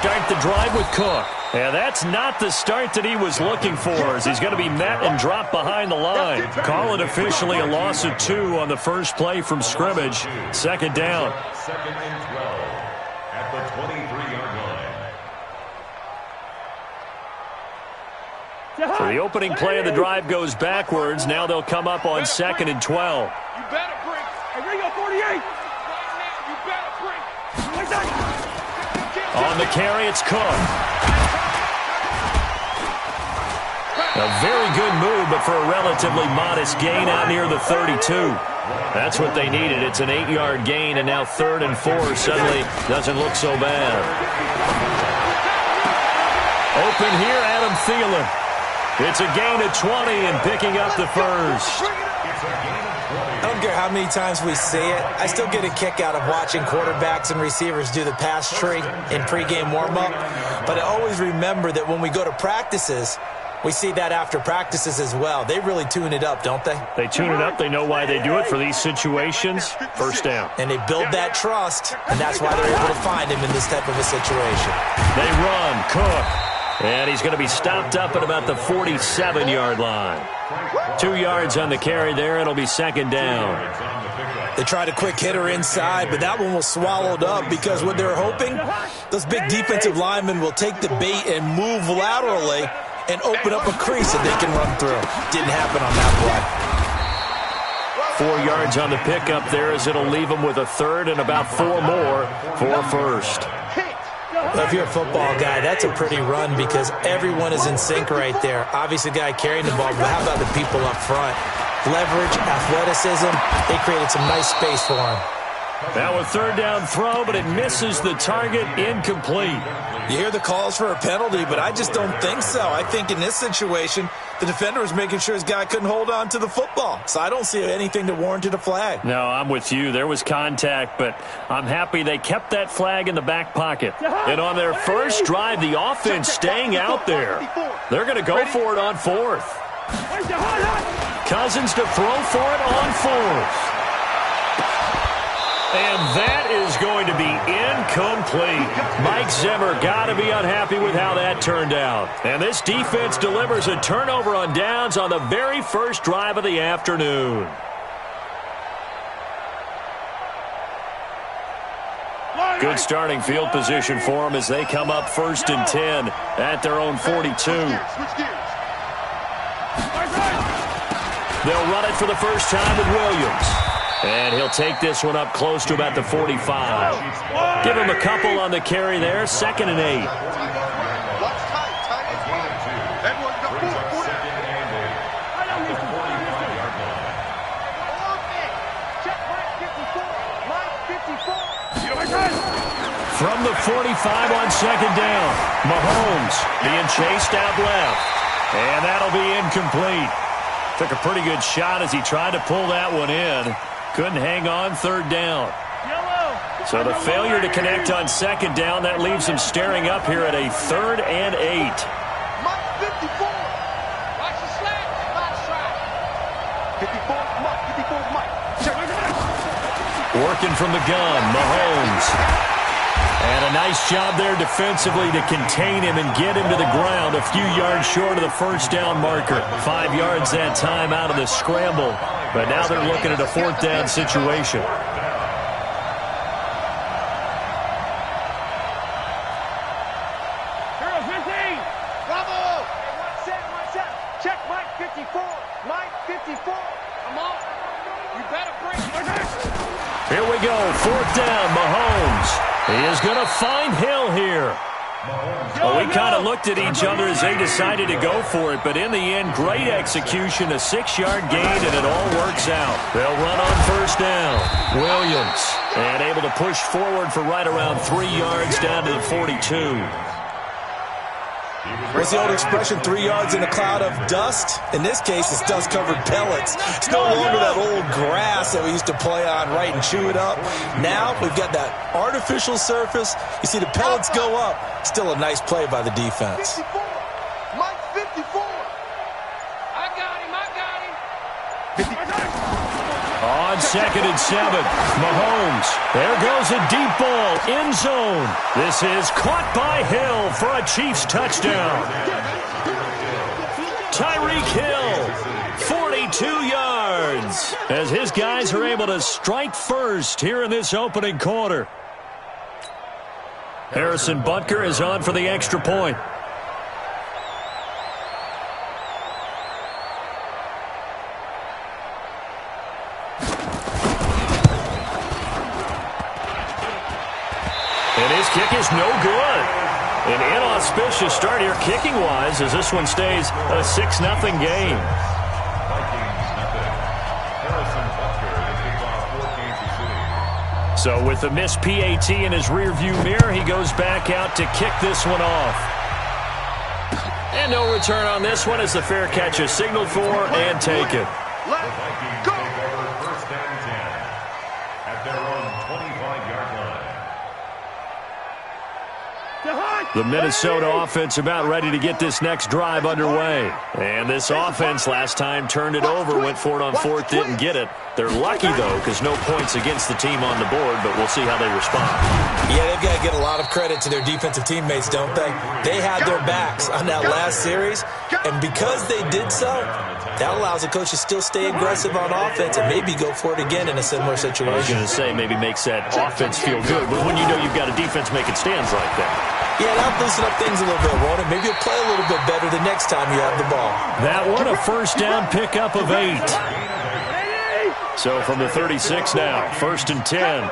start the drive with Cook. And that's not the start that he was looking for, as he's going to be met and dropped behind the line. Call it officially a loss of 2 on the first play from scrimmage. Second down. Second and 12 at the 23-yard line. So the opening play of the drive goes backwards. Now they'll come up on second and 12. You better bring. Hey, Ringo 48. You better bring. On the carry, it's Cook. A very good move, but for a relatively modest gain out near the 32. That's what they needed. It's an 8-yard gain, and now 3rd and 4 suddenly doesn't look so bad. Open here, Adam Thielen. It's a gain of 20 and picking up the first. I don't care how many times we see it. I still get a kick out of watching quarterbacks and receivers do the pass tree in pregame warm-up. But I always remember that when we go to practices, we see that after practices as well. They really tune it up, don't they? They tune it up. They know why they do it for these situations. First down. And they build that trust, and that's why they're able to find him in this type of a situation. They run. Cook. And he's going to be stopped up at about the 47-yard line. 2 yards on the carry there. It'll be second down. They tried a quick hitter inside, but that one was swallowed up because what they're hoping, those big defensive linemen will take the bait and move laterally and open up a crease that they can run through. Didn't happen on that play. 4 yards on the pickup there as it'll leave them with a third and about 4 more for first. Well, if you're a football guy, that's a pretty run because everyone is in sync right there. Obviously, the guy carrying the ball, but how about the people up front? Leverage, athleticism, they created some nice space for him. Now a third down throw, but it misses the target, incomplete. You hear the calls for a penalty, but I just don't think so. I think in this situation, the defender was making sure his guy couldn't hold on to the football. So I don't see anything that warranted a flag. No, I'm with you. There was contact, but I'm happy they kept that flag in the back pocket. And on their first drive, the offense staying out there. They're going to go for it on 4th. Cousins to throw for it on 4th. And that is going to be incomplete. Mike Zimmer got to be unhappy with how that turned out. And this defense delivers a turnover on downs on the very first drive of the afternoon. Good starting field position for them as they come up 1st and 10 at their own 42. They'll run it for the first time with Williams. And he'll take this one up close to about the 45. Give him a couple on the carry there. 2nd and 8. From the 45 on 2nd down. Mahomes being chased out left. And that'll be incomplete. Took a pretty good shot as he tried to pull that one in. Couldn't hang on 3rd down. So the failure to connect on 2nd down, that leaves him staring up here at a 3rd and 8. Working from the gun, Mahomes. And a nice job there defensively to contain him and get him to the ground a few yards short of the first down marker. 5 yards that time out of the scramble. But now they're looking at a 4th down situation. Check Mike 54. Mike 54. Come on. You better bring it. Here we go. 4th down, Mahomes. He is going to find Hill here. Well, we kind of looked at each other as they decided to go for it, but in the end, great execution, a 6-yard gain, and it all works out. They'll run on 1st down. Williams, and able to push forward for right around 3 yards down to the 42. What's the old expression, 3 yards in a cloud of dust? In this case, it's dust-covered pellets. It's no longer that old grass that we used to play on, right, and chew it up. Now we've got that artificial surface. You see the pellets go up. Still a nice play by the defense. 54. Mike 54. I got him. On 2nd and 7, Mahomes. There goes a deep ball, end zone. This is caught by Hill for a Chiefs touchdown. Tyreek Hill, 42 yards, as his guys are able to strike first here in this opening quarter. Harrison Butker is on for the extra point. And his kick is no good. An inauspicious start here kicking-wise as this one stays a 6-0 game. So with the missed PAT in his rearview mirror, he goes back out to kick this one off. And no return on this one as the fair catch is signaled for and taken. Let's go! First and 10 at their own 25-yard line. The Minnesota offense about ready to get this next drive underway. And this offense last time turned it over, went for it on fourth, didn't get it. They're lucky, though, because no points against the team on the board, but we'll see how they respond. Yeah, they've got to get a lot of credit to their defensive teammates, don't they? They had their backs on that last series, and because they did so, that allows the coach to still stay aggressive on offense and maybe go for it again in a similar situation. I was going to say maybe makes that offense feel good, but when you know you've got a defense making stands like that. Yeah, that'll loosen up things a little bit, won't it? Maybe you'll play a little bit better the next time you have the ball. That one, a first down pickup of 8. So from the 36 now, 1st and 10.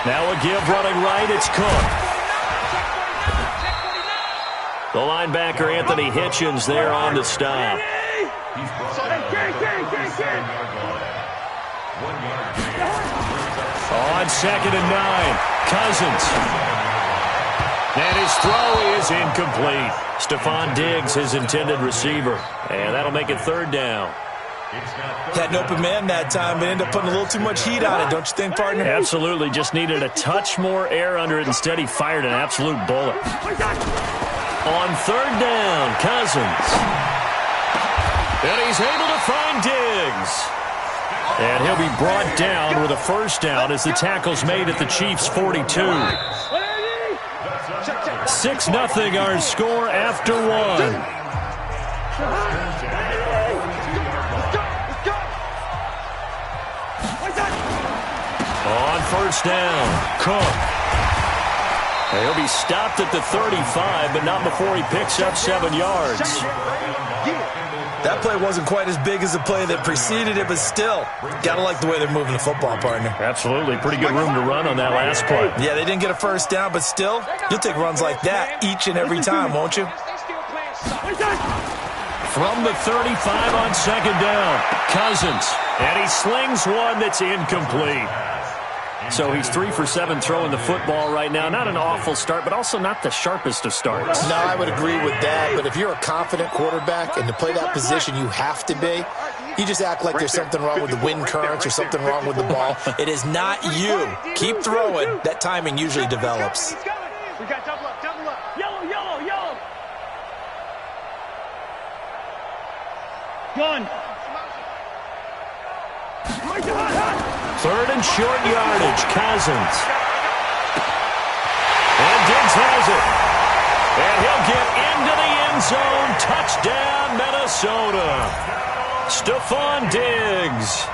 Now a give running right, it's Cook. The linebacker, Anthony Hitchens, there on the stop. On 2nd and 9, Cousins. And his throw is incomplete. Stephon Diggs, his intended receiver. And that'll make it 3rd down. Had an open man that time, but ended up putting a little too much heat on it, don't you think, partner? Absolutely. Just needed a touch more air under it. Instead, he fired an absolute bullet. On 3rd down, Cousins. And he's able to find Diggs. And he'll be brought down with a first down as the tackle's made at the Chiefs' 42. 6-0 our score after 1. On 1st down, Cook. He'll be stopped at the 35, but not before he picks up 7 yards. That play wasn't quite as big as the play that preceded it, but still, gotta like the way they're moving the football, partner. Absolutely. Pretty good room to run on that last play. Yeah, they didn't get a first down, but still, you'll take runs like that each and every time, won't you? From the 35 on 2nd down, Cousins. And he slings one that's incomplete. So he's 3 for 7 throwing the football right now. Not an awful start, but also not the sharpest of starts. No, I would agree with that. But if you're a confident quarterback and to play that position you have to be, you just act like there's something wrong with the wind currents or something wrong with the ball. It is not you. Keep throwing. That timing usually develops. We got double up, double up. Yellow, yellow, yellow. Gun. 3rd and short yardage, Cousins. And Diggs has it. And he'll get into the end zone. Touchdown, Minnesota. Stephon Diggs,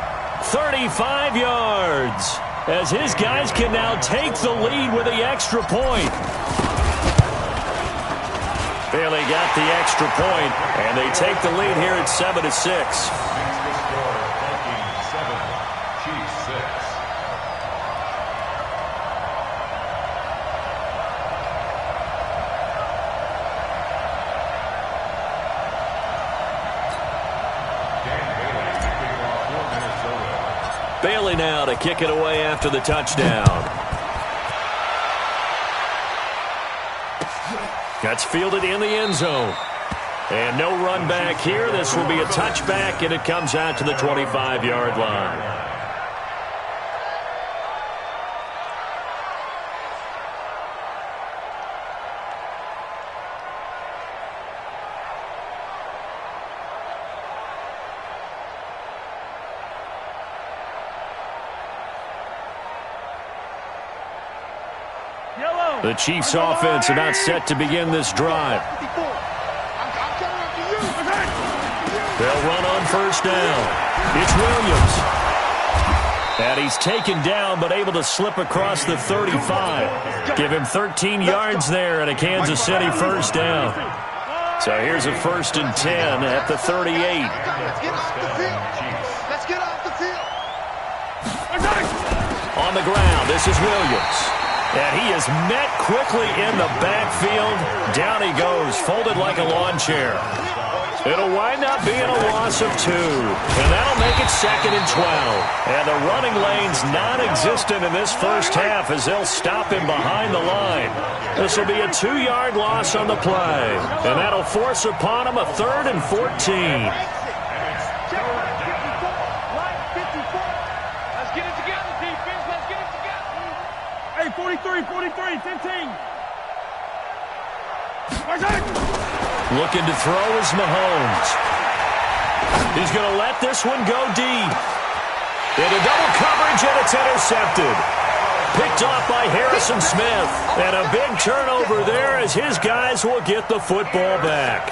35 yards, as his guys can now take the lead with the extra point. Bailey got the extra point, and they take the lead here at 7-6. Bailey now to kick it away after the touchdown. That's fielded in the end zone. And no run back here. This will be a touchback, and it comes out to the 25-yard line. The Chiefs offense about set to begin this drive. They'll run on first down. It's Williams. And he's taken down but able to slip across the 35. Give him 13 yards there and a Kansas City first down. So here's a 1st and 10 at the 38. Let's get off the field. Let's get off the field. On the ground, this is Williams. And he is met quickly in the backfield. Down he goes, folded like a lawn chair. It'll wind up being a loss of 2. And that'll make it 2nd and 12. And the running lane's non-existent in this first half as they'll stop him behind the line. This will be a 2-yard loss on the play. And that'll force upon him a 3rd and 14. Check line 54. Line 54. Let's get it together, defense. Let's get it together. Hey, 43, 15. Looking to throw is Mahomes. He's going to let this one go deep. Into double coverage, and it's intercepted. Picked off by Harrison Smith. And a big turnover there as his guys will get the football back.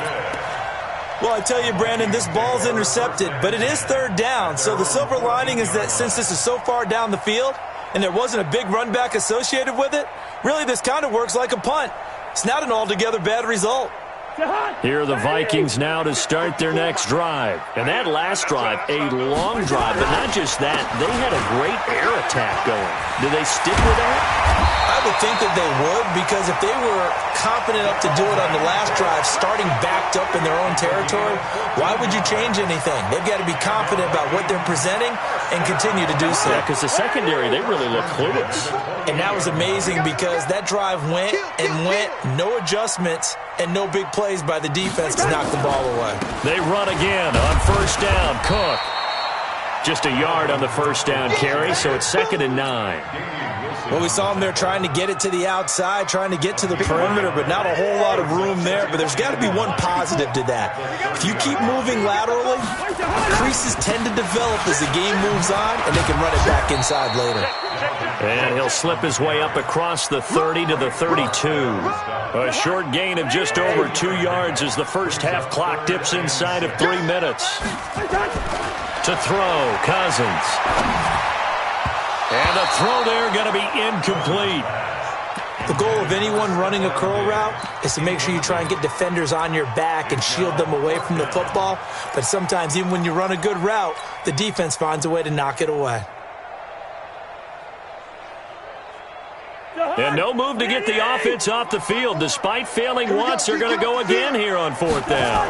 Well, I tell you, Brandon, this ball's intercepted, but it is 3rd down. So the silver lining is that since this is so far down the field and there wasn't a big run back associated with it, really this kind of works like a punt. It's not an altogether bad result. Here are the Vikings now to start their next drive. And that last drive, a long drive, but not just that. They had a great air attack going. Do they stick with that? I would think that they would, because if they were confident enough to do it on the last drive, starting backed up in their own territory, why would you change anything? They've got to be confident about what they're presenting and continue to do so. Yeah, because the secondary, they really look clueless. And that was amazing because that drive went and went, no adjustments, and no big plays by the defense to knock the ball away. They run again on first down. Cook. Just a yard on the first down carry, so it's 2nd and 9. Well, we saw them there trying to get it to the outside, trying to get to the perimeter, but not a whole lot of room there. But there's got to be one positive to that. If you keep moving laterally, creases tend to develop as the game moves on, and they can run it back inside later. And he'll slip his way up across the 30 to the 32. A short gain of just over 2 yards as the first half clock dips inside of 3 minutes. To throw, Cousins. And the throw there going to be incomplete. The goal of anyone running a curl route is to make sure you try and get defenders on your back and shield them away from the football. But sometimes even when you run a good route, the defense finds a way to knock it away. And no move to get the offense off the field. Despite failing once, they're going to go again here on 4th down.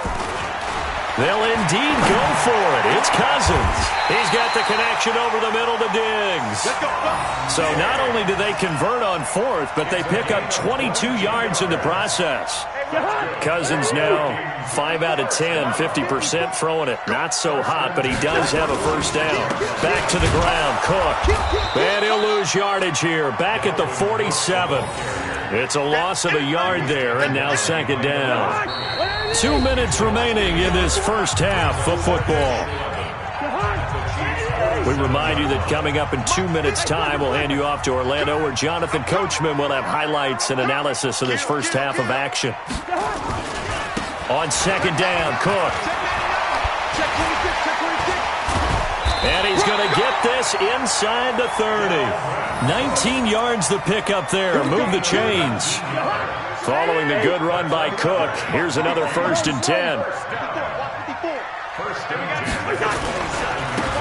They'll indeed go for it. It's Cousins. He's got the connection over the middle to Diggs. So not only do they convert on 4th, but they pick up 22 yards in the process. Cousins now 5 out of 10, 50% throwing it. Not so hot, but he does have a first down. Back to the ground, Cook. And he'll lose yardage here. Back at the 47. It's a loss of a yard there, and now 2nd down. 2 minutes remaining in this first half of football. We remind you that coming up in 2 minutes' time, we'll hand you off to Orlando, where Jonathan Coachman will have highlights and analysis of this first half of action. On 2nd down, Cook. And he's going to get this inside the 30. 19 yards the pickup there. Move the chains. Following the good run by Cook, here's another 1st and 10.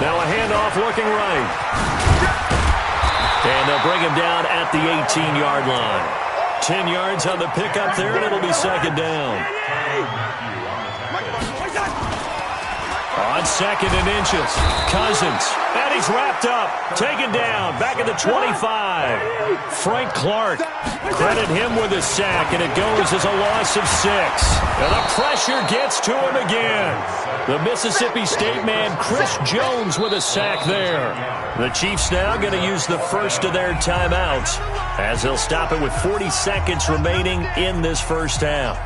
Now a handoff looking right. And they'll bring him down at the 18-yard line. 10 yards on the pickup there, and it'll be 2nd down. On 2nd and inches, Cousins, and he's wrapped up, taken down, back at the 25. Frank Clark, credit him with a sack, and it goes as a loss of 6. And the pressure gets to him again. The Mississippi State man, Chris Jones, with a sack there. The Chiefs now going to use the first of their timeouts as they'll stop it with 40 seconds remaining in this first half.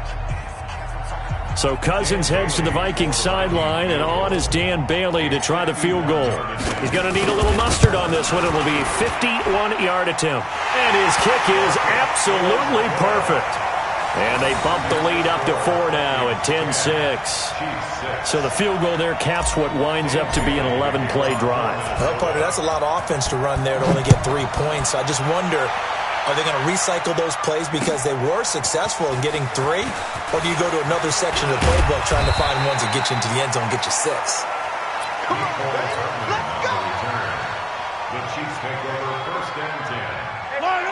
So Cousins heads to the Vikings sideline, and on is Dan Bailey to try the field goal. He's going to need a little mustard on this one. It will be a 51-yard attempt. And his kick is absolutely perfect. And they bump the lead up to 4 now at 10-6. So the field goal there caps what winds up to be an 11-play drive. Well, partner, that's a lot of offense to run there to only get 3 points. I just wonder, are they going to recycle those plays because they were successful in getting 3? Or do you go to another section of the playbook trying to find ones that get you into the end zone and get you 6? Come on, baby. Let's go. The Chiefs take over first and 10.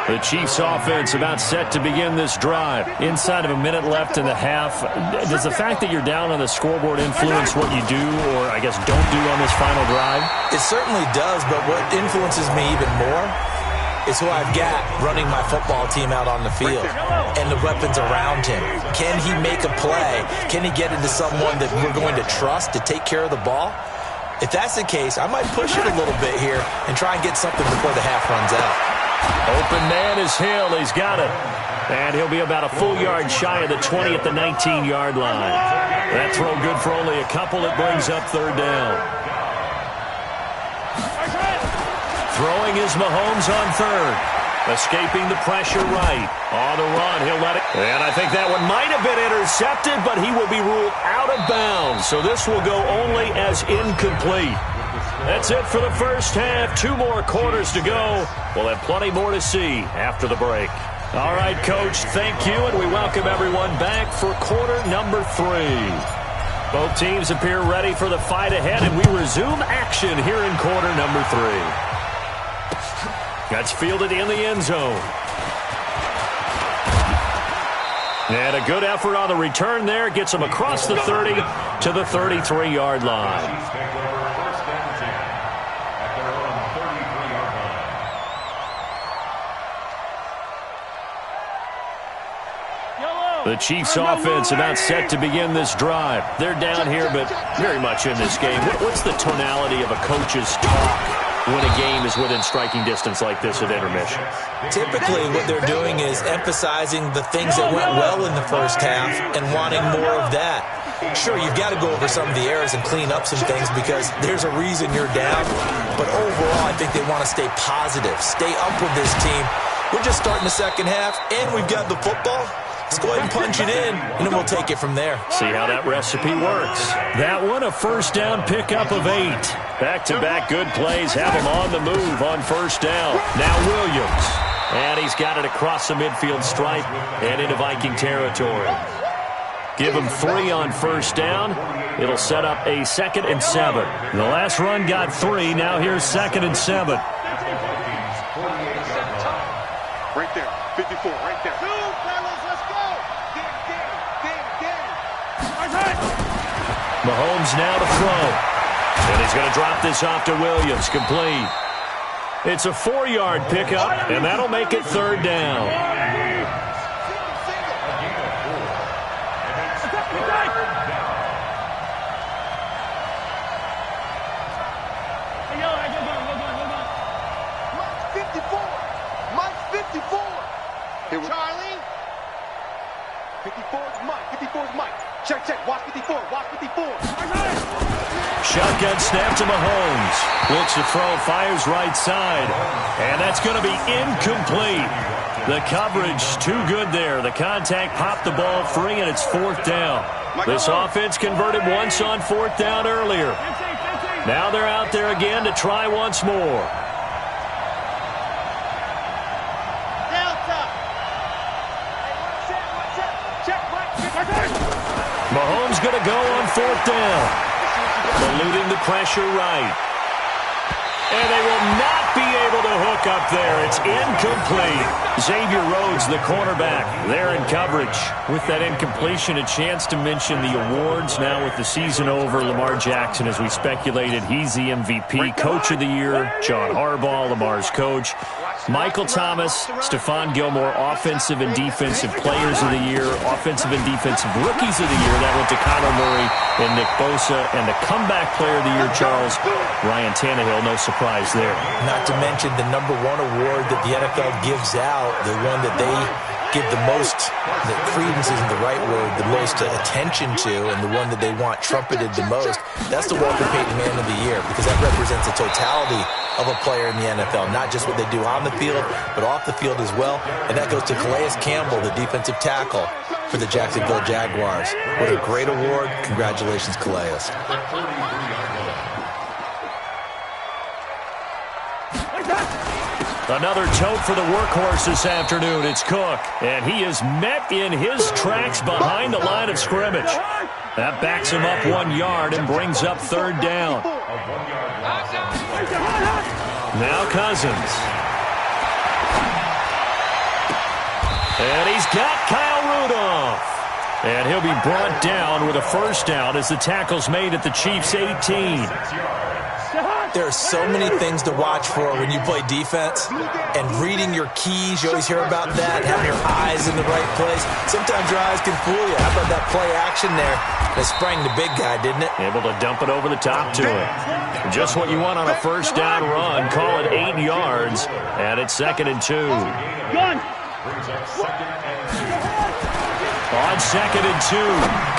The Chiefs offense about set to begin this drive. Inside of a minute left in the half. Does the fact that you're down on the scoreboard influence what you do or, I guess, don't do on this final drive? It certainly does, but what influences me even more is who I've got running my football team out on the field and the weapons around him. Can he make a play? Can he get into someone that we're going to trust to take care of the ball? If that's the case, I might push it a little bit here and try and get something before the half runs out. Open man is Hill. He's got it. And he'll be about a full yard shy of the 20 at the 19-yard line. That throw good for only a couple. It brings up third down. Throwing is Mahomes on third. Escaping the pressure right. On the run, he'll let it. And I think that one might have been intercepted, but he will be ruled out of bounds. So this will go only as incomplete. That's it for the first half. 2 more quarters to go. We'll have plenty more to see after the break. All right, Coach, thank you, and we welcome everyone back for quarter number 3. Both teams appear ready for the fight ahead, and we resume action here in quarter number 3. That's fielded in the end zone. And a good effort on the return there. Gets him across the 30 to the 33-yard line. The Chiefs offense about set to begin this drive. They're down here, but very much in this game. What's the tonality of a coach's talk when a game is within striking distance like this at intermission? Typically, what they're doing is emphasizing the things that went well in the first half and wanting more of that. Sure, you've got to go over some of the errors and clean up some things because there's a reason you're down. But overall, I think they want to stay positive, stay up with this team. We're just starting the second half, and we've got the football. Let's go ahead and punch it in, and then we'll take it from there. See how that recipe works. That one, a first down pickup of 8. Back-to-back good plays have him on the move on first down. Now Williams. And he's got it across the midfield stripe and into Viking territory. Give him 3 on first down. It'll set up a 2nd and 7. The last run got 3. Now here's 2nd and 7. Right there, 54, right there. Let's go. Mahomes now to throw. And he's going to drop this off to Williams. Complete. It's a 4-yard pickup, and that'll make it third down. Mike 54. Charlie. 54 is Mike. 54 is Mike. Check. Watch 54. Watch 54. Shotgun snap to Mahomes. Looks to throw, fires right side. And that's going to be incomplete. The coverage too good there. The contact popped the ball free, and it's 4th down. This offense converted once on 4th down earlier. Now they're out there again to try once more. Mahomes going to go on 4th down. Eluding the pressure right. And they will not be able to hook up there. It's incomplete. Xavier Rhodes, the cornerback, there in coverage. With that incompletion, a chance to mention the awards. Now with the season over, Lamar Jackson, as we speculated, he's the MVP, Coach of the Year. John Harbaugh, Lamar's coach. Michael Thomas, Stephon Gilmore, Offensive and Defensive Players of the Year, Offensive and Defensive Rookies of the Year. That went to Kyler Murray and Nick Bosa. And the Comeback Player of the Year, Charles, Ryan Tannehill. No surprise there. Not to mention the #1 award that the NFL gives out, the one that they give the most, the credence isn't the right word, the most attention to, and the one that they want trumpeted the most, that's the Walter Payton Man of the Year, because that represents the totality of a player in the NFL, not just what they do on the field, but off the field as well. And that goes to Calais Campbell, the defensive tackle for the Jacksonville Jaguars. What a great award. Congratulations, Calais. Another tote for the workhorse this afternoon. It's Cook, and he is met in his tracks behind the line of scrimmage. That backs him up 1 yard and brings up third down. Now Cousins. And he's got Kyle Rudolph. And he'll be brought down with a first down as the tackle's made at the Chiefs' 18. There are so many things to watch for when you play defense, and reading your keys, you always hear about that, having your eyes in the right place. Sometimes your eyes can fool you. How about that play action there? That sprang the big guy, didn't it? Able to dump it over the top to him. Just what you want on a first down run. Call it 8 yards, and it's 2nd and 2. On 2nd and 2,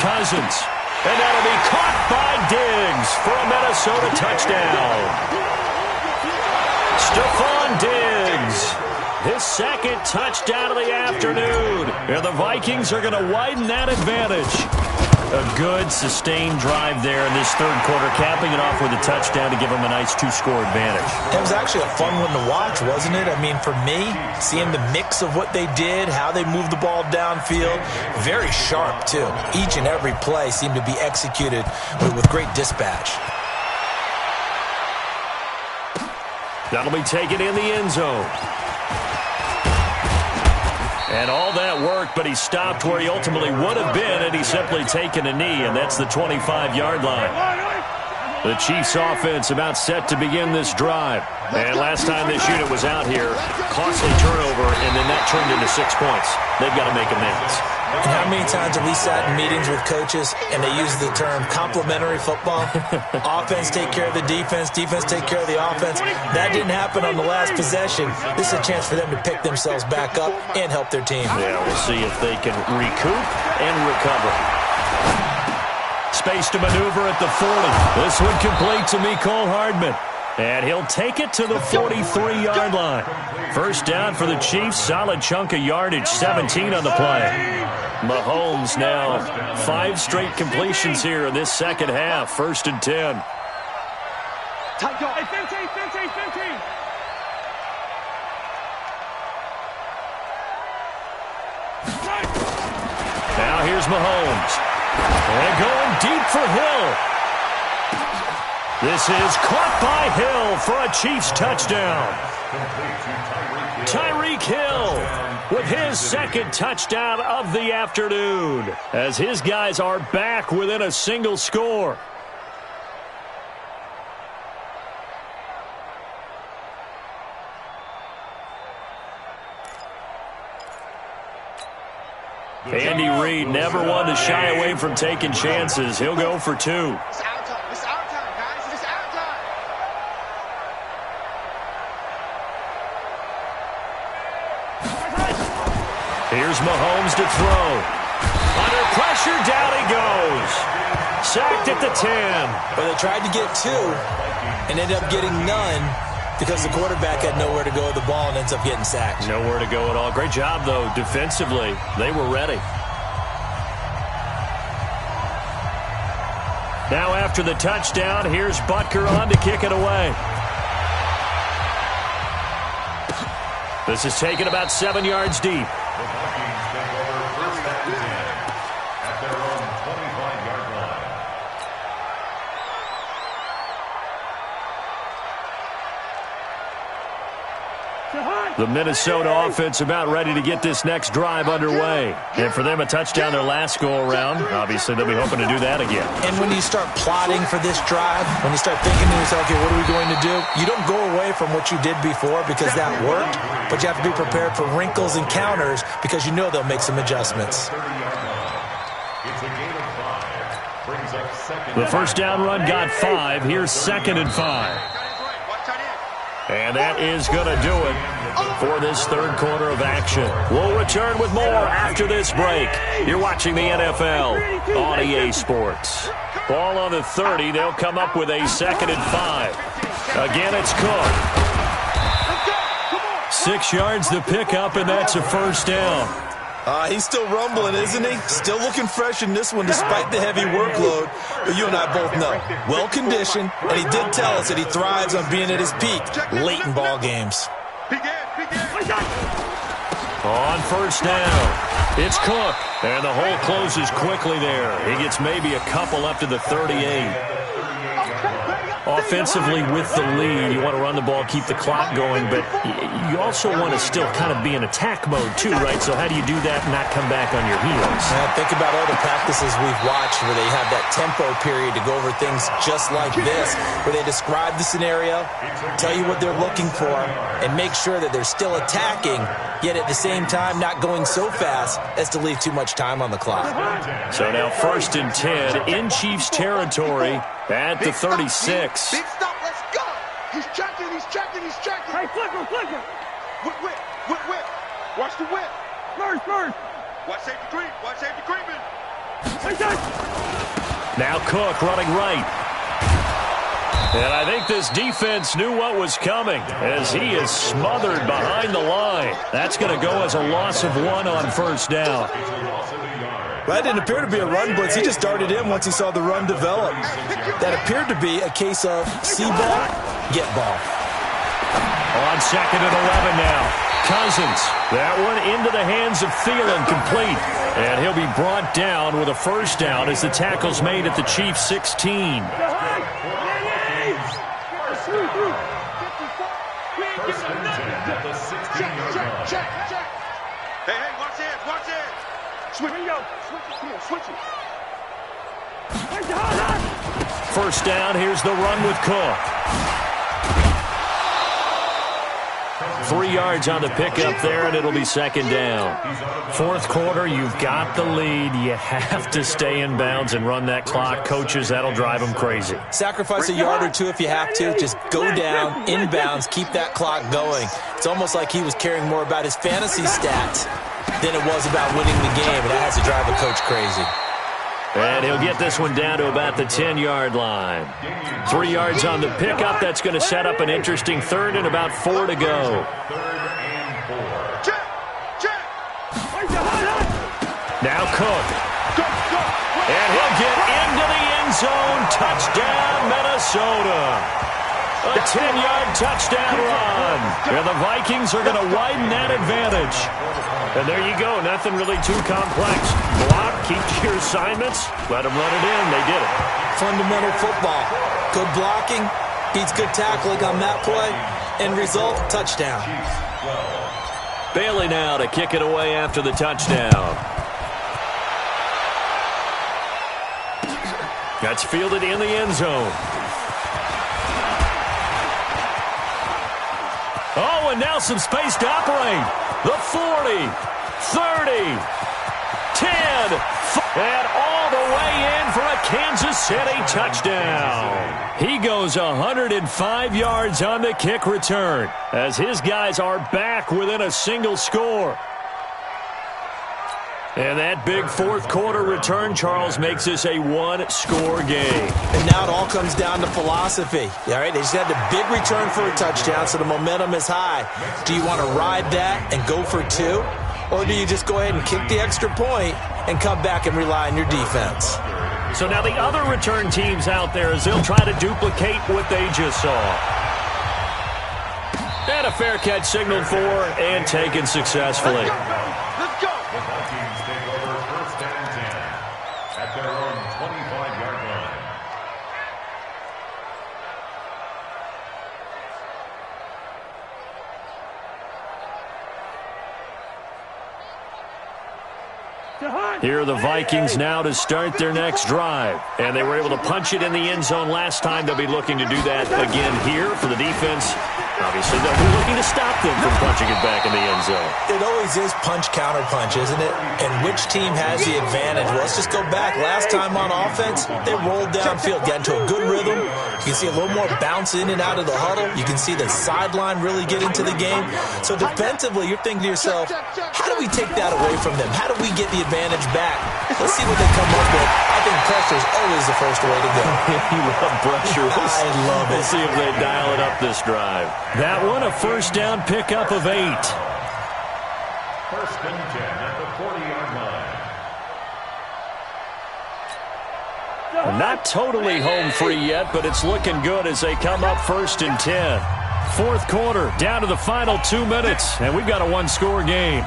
Cousins. And that'll be caught by Diggs for a Minnesota touchdown. Stephon Diggs, his 2nd touchdown of the afternoon. And the Vikings are going to widen that advantage. A good, sustained drive there in this third quarter, capping it off with a touchdown to give them a nice 2-score advantage. It was actually a fun one to watch, wasn't it? I mean, for me, seeing the mix of what they did, how they moved the ball downfield, very sharp, too. Each and every play seemed to be executed with great dispatch. That'll be taken in the end zone. And all that worked, but he stopped where he ultimately would have been had he simply taken a knee, and that's the 25-yard line. The Chiefs' offense about set to begin this drive. And last time this unit was out here, costly turnover, and then that turned into 6 points. They've got to make amends. And how many times have we sat in meetings with coaches and they use the term complementary football? Offense take care of the defense, defense take care of the offense. That didn't happen on the last possession. This is a chance for them to pick themselves back up and help their team. Yeah, we'll see if they can recoup and recover. Space to maneuver at the 40. This one complete to Mecole Hardman. And he'll take it to the 43-yard line. First down for the Chiefs. Solid chunk of yardage, 17 on the play. Mahomes now 5 straight completions here in this second half. 1st and 10. Hey, 15. Now here's Mahomes. And going deep for Hill. This is caught by Hill for a Chiefs touchdown. Tyreek Hill with his 2nd touchdown of the afternoon as his guys are back within a single score. Andy Reid never one to shy away from taking chances. He'll go for 2. Here's Mahomes to throw. Under pressure, down he goes. Sacked at the 10. But they tried to get 2 and ended up getting none because the quarterback had nowhere to go with the ball and ends up getting sacked. Nowhere to go at all. Great job, though, defensively. They were ready. Now after the touchdown, here's Butker on to kick it away. This is taken about 7 yards deep. The Vikings take over 1st and 10 at their own 25-yard line. The Minnesota offense about ready to get this next drive underway. And for them, a touchdown their last go-around. Obviously, they'll be hoping to do that again. And when you start plotting for this drive, when you start thinking to yourself, okay, what are we going to do? You don't go away from what you did before because that worked, but you have to be prepared for wrinkles and counters because you know they'll make some adjustments. It's a gain of 5. Brings up 2nd. The first down run got 5. Here's 2nd and 5. And that is going to do it for this third quarter of action. We'll return with more after this break. You're watching the NFL on EA Sports. Ball on the 30. They'll come up with a 2nd and 5. Again, it's Cook. 6 yards to pick up, and that's a first down. He's still rumbling, isn't he? Still looking fresh in this one despite the heavy workload. But you and I both know, well-conditioned, and he did tell us that he thrives on being at his peak late in ball games. On first down, it's Cook. And the hole closes quickly there. He gets maybe a couple up to the 38. Offensively with the lead, you want to run the ball, keep the clock going, but you also want to still kind of be in attack mode too, right? So how do you do that and not come back on your heels? Think about all the practices we've watched where they have that tempo period to go over things just like this, where they describe the scenario, tell you what they're looking for, and make sure that they're still attacking, yet at the same time not going so fast as to leave too much time on the clock. So now 1st and 10 in Chiefs territory at the 36. Big stop, let's go! He's checking. Hey, flipper! Whip. Watch the whip. First. Watch safety creeping. Now Cook running right. And I think this defense knew what was coming as he is smothered behind the line. That's going to go as a loss of 1 on first down. That didn't appear to be a run blitz. He just darted in once he saw the run develop. That appeared to be a case of see ball, get ball. On 2nd and 11 now. Cousins. That one into the hands of Thielen, complete. And he'll be brought down with a first down as the tackle's made at the Chiefs' 16. Check. Hey, watch it. Switch it. First down, here's the run with Cook. 3 yards on the pickup there, and it'll be 2nd down. 4th quarter, you've got the lead. You have to stay in bounds and run that clock. Coaches, that'll drive them crazy. Sacrifice a yard or two if you have to. Just go down, in bounds, keep that clock going. It's almost like he was caring more about his fantasy stats than it was about winning the game, and that has to drive a coach crazy. And he'll get this one down to about the 10-yard line. 3 yards on the pickup. That's going to set up an interesting 3rd and about 4 to go. Now Cook. And he'll get into the end zone. Touchdown, Minnesota. A 10-yard touchdown run. And the Vikings are going to widen that advantage. And there you go. Nothing really too complex. Block, keep your assignments, let them run it in. They did it. Fundamental football. Good blocking beats good tackling on that play. End result, touchdown. Bailey now to kick it away after the touchdown. That's fielded in the end zone. Oh, and now some space to operate. The 40, 30, 10, and all the way in for a Kansas City touchdown. He goes 105 yards on the kick return as his guys are back within a single score. And that big 4th quarter return, Charles, makes this a 1-score game. And now it all comes down to philosophy. All right, they just had the big return for a touchdown, so the momentum is high. Do you want to ride that and go for 2? Or do you just go ahead and kick the extra point and come back and rely on your defense? So now the other return teams out there, as they'll try to duplicate what they just saw. And a fair catch signaled for and taken successfully. Let's go. The Vikings take over 1st and 10 at their own 25-yard line. Here are the Vikings now to start their next drive. And they were able to punch it in the end zone last time. They'll be looking to do that again here for the defense. Obviously, they'll be looking to stop them from punching it back in the end zone. It always is punch-counter-punch, isn't it? And which team has the advantage? Well, let's just go back. Last time on offense, they rolled downfield, got into a good rhythm. You can see a little more bounce in and out of the huddle. You can see the sideline really get into the game. So defensively, you're thinking to yourself, how do we take that away from them? How do we get the advantage back? Let's see what they come up with. I think pressure is always the first way to go. You love pressure. I love it. We'll see if they dial it up this drive. That one, a first down pickup of 8. First and 10 at the 40-yard line. Not totally home free yet, but it's looking good as they come up first and 10. Fourth quarter, down to the final 2 minutes, and we've got a one-score game.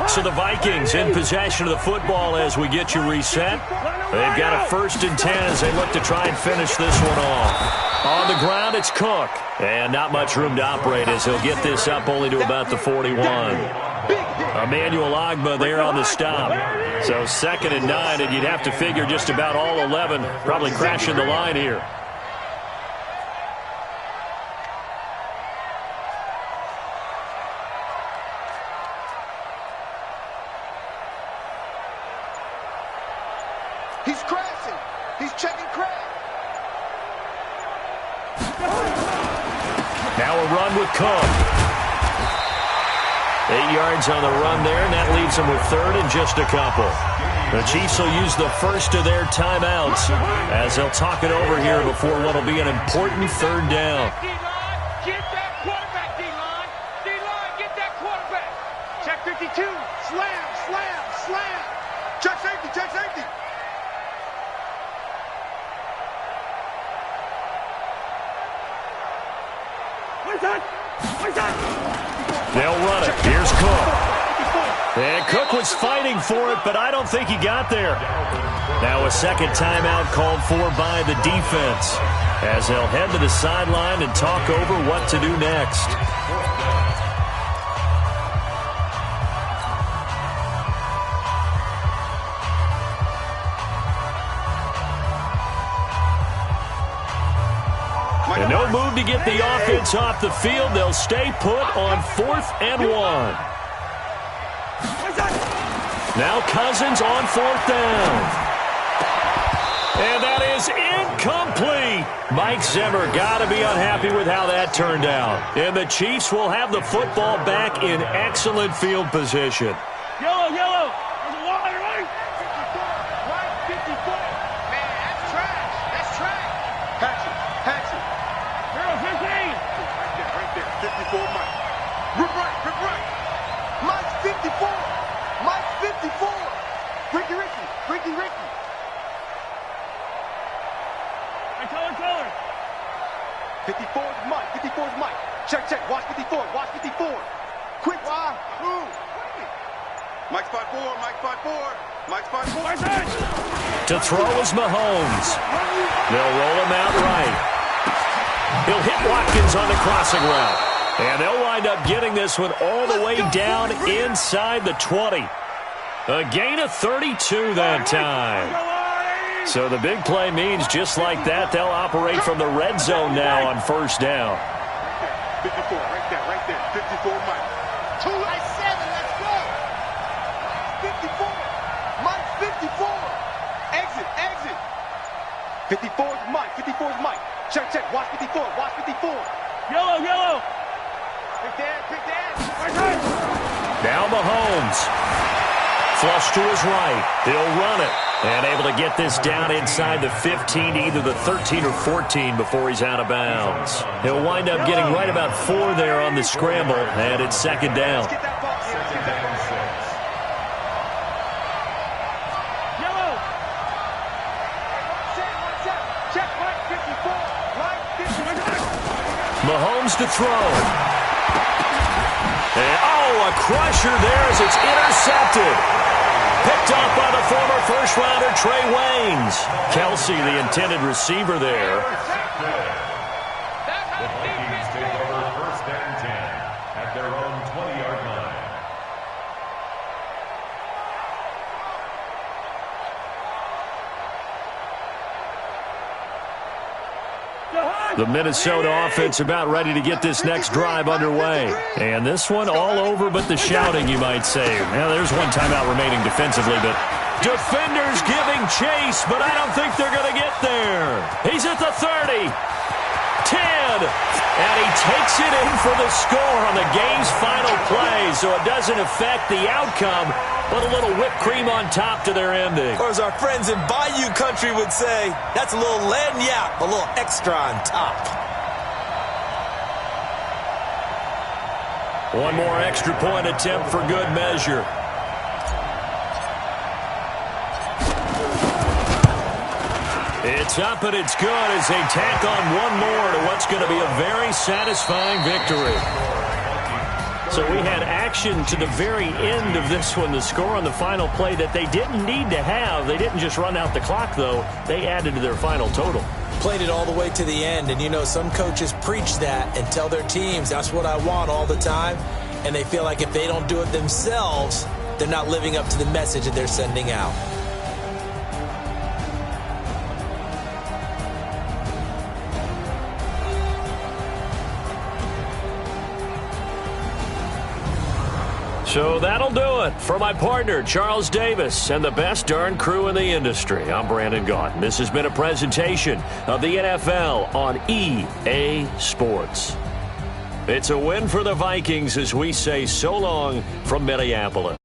So the Vikings in possession of the football as we get you reset. They've got a first and 10 as they look to try and finish this one off. On the ground, it's Cook. And not much room to operate as he'll get this up only to about the 41. Emmanuel Ogbah there on the stop. So 2nd and 9, and you'd have to figure just about all 11 probably crashing the line here. He's crashing. He's checking crash. Now a run with Cook. 8 yards on the run there, and that leaves them with 3rd and just a couple. The Chiefs will use the first of their timeouts as they'll talk it over here before what will be an important 3rd down. Get that quarterback, D-line. D-line, get that quarterback. Check 52. Slam, slam, slam. Check safety, check safety. They'll run it. Here's Cook. And Cook was fighting for it, but I don't think he got there. Now a second timeout called for by the defense as they'll head to the sideline and talk over what to do next. And no move to get the offense off the field. They'll stay put on 4th and 1. Now Cousins on 4th down. And that is incomplete. Mike Zimmer got to be unhappy with how that turned out. And the Chiefs will have the football back in excellent field position. Yellow, yellow. There's a wire, right? 54. Man, that's trash. That's trash. Patch it. Patch it. 0-15. Right there. 54, Mike. Rip right. Rip right. Mike's 54. Mike's 54. Ricky, Ricky. Ricky, Ricky. Hey, color. 54 is Mike. 54 is Mike. Check, check. Watch 54. Watch 54. Quick. Why? Ooh. Mike's 5'4", Mike's 5'4", Mike's 5'4". To throw is Mahomes. They'll roll him out right. He'll hit Watkins on the crossing route. And they'll wind up getting this one all the way down inside the 20. A gain of 32 that time. So the big play means just like that, they'll operate from the red zone now on 1st down. 54, right there, 54, Mike. 2 by 7, let's go. 54, Mike 54. Exit, exit. 54 is Mike, 54 is Mike. Check, check, watch 54, watch 54. Yellow, yellow. Big Dan, big Dan. Right. Now Mahomes. Flush to his right. He'll run it. And able to get this down inside the 15 to either the 13 or 14 before he's out of bounds. He'll wind up getting right about 4 there on the scramble, and it's 2nd down. Mahomes to throw. And, a crusher there as it's intercepted. Picked off by the former first-rounder Trey Waynes. Kelsey, the intended receiver there. The Vikings take over 1st and 10 at their own 20-yard line. The Minnesota offense about ready to get this next drive underway. And this one all over but the shouting, you might say. Now, there's one timeout remaining defensively, but defenders giving chase, but I don't think they're going to get there. He's at the 30. 10. And he takes it in for the score on the game's final play, so it doesn't affect the outcome, but a little whipped cream on top to their ending. Or as our friends in Bayou country would say, that's a little lagniappe, a little extra on top. One more extra point attempt for good measure. It's up and it's good as they tack on one more to what's going to be a very satisfying victory. So we had action to the very end of this one, the score on the final play that they didn't need to have. They didn't just run out the clock, though. They added to their final total. Played it all the way to the end, and you know some coaches preach that and tell their teams that's what I want all the time, and they feel like if they don't do it themselves, they're not living up to the message that they're sending out. So that'll do it for my partner, Charles Davis, and the best darn crew in the industry. I'm Brandon Gaudin. This has been a presentation of the NFL on EA Sports. It's a win for the Vikings as we say so long from Minneapolis.